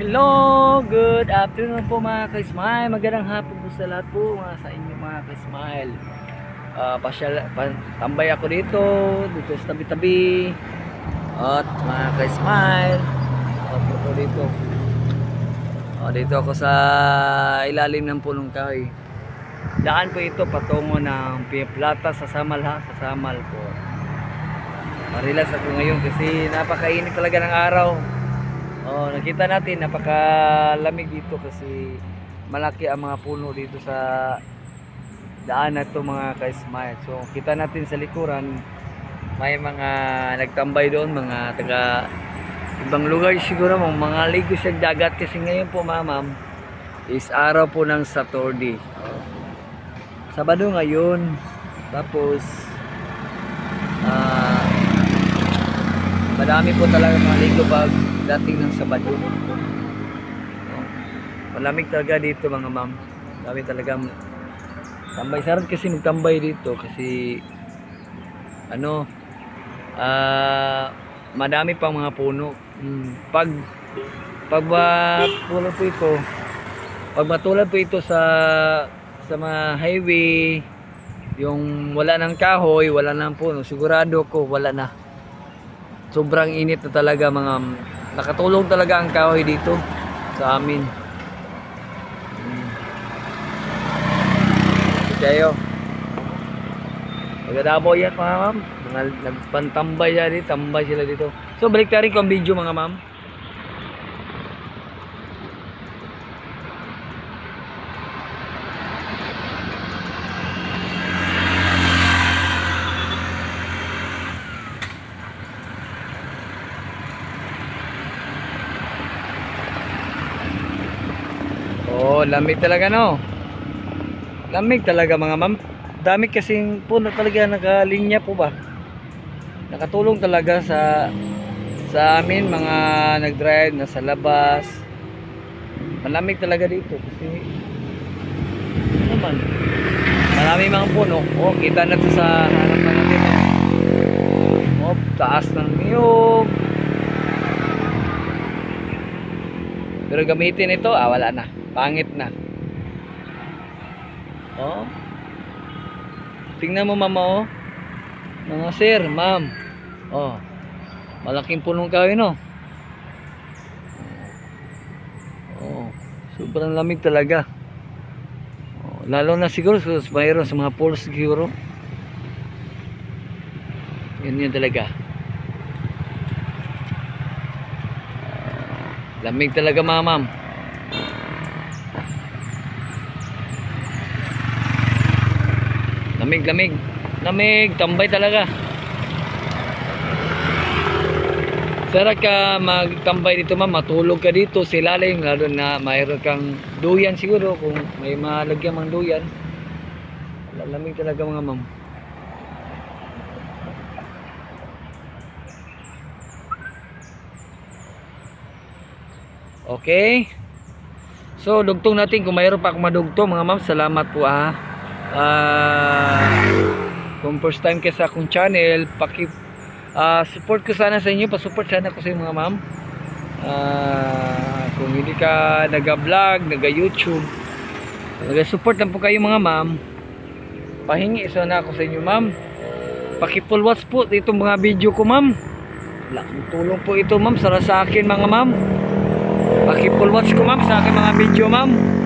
Hello, good afternoon po mga ka-smile. Magandang hapon po sa lahat po mga sa inyo mga ka-smile. Tambay ako dito sa tabi-tabi. At mga ka-smile, po dito. Dito ako sa ilalim ng punong kahoy. Daan po ito patungo ng Plata sa Samal ha, sa Samal po. Relax ako ngayon kasi napakainit talaga ng araw. Nakita natin napakalamig dito kasi malaki ang mga puno dito sa daan na ito mga ka-smile. So kita natin sa likuran may mga nagtambay doon, mga taga ibang lugar siguro, mga ligo sa dagat kasi ngayon po ma'am is araw po ng Saturday. Sabado ngayon. Tapos madami po talaga mga ligo pag dating ng Sabado. Malamig talaga dito mga ma'am. Dami talaga tambay. Sarap kasi magtambay dito kasi madami pang mga puno. Pag puno po ito, pag matulad po ito sa mga highway, yung wala ng kahoy, wala ng puno, sigurado ko wala na. Sobrang init na talaga mga, nakatulong talaga ang kahoy dito sa amin. Kayo magdadabo yan mga ma'am, nagpantambay yan dito, tambay sila dito. So balik tayo rin ko ang video mga ma'am. Lamig talaga no. Lamig talaga mga ma'am. Dami kasing puno talaga nakalinya po ba. Nakatulong talaga sa amin mga nag-drive na sa labas. Malamig talaga dito kasi naman marami mga puno. Kita na to sa harapan natin. Taas ng niyog. Pero gamitin ito, wala na. Pangit na. Tingnan mo mama mga sir, ma'am. Malaking punong kahoy no. Sobrang lamig talaga. Lalo na siguro mayroon sa mga poles siguro. Yan talaga. Lamig talaga ma'am. Lamig, tambay talaga. Sarap ka magtambay dito ma'am, matulog ka dito sa ilalim, lalo na mayroon kang duyan siguro, kung may malagyan mang duyan. Lamig talaga mga ma'am. Okay. So dugtong natin kung mayroon pa akong madugtong mga ma'am. Salamat po kung first time ka sa akong channel, support ko sana sa inyo, pa-support sana ko sa inyo mga ma'am. Kung hindi ka naga-vlog, naga-YouTube, naga-support lang po kayo mga ma'am. Pahingi sana ako sa inyo ma'am, paki-full watch po itong mga video ko ma'am. Laking tulong po ito ma'am sa akin mga ma'am. Paki-full watch ko ma'am sa akin mga video ma'am.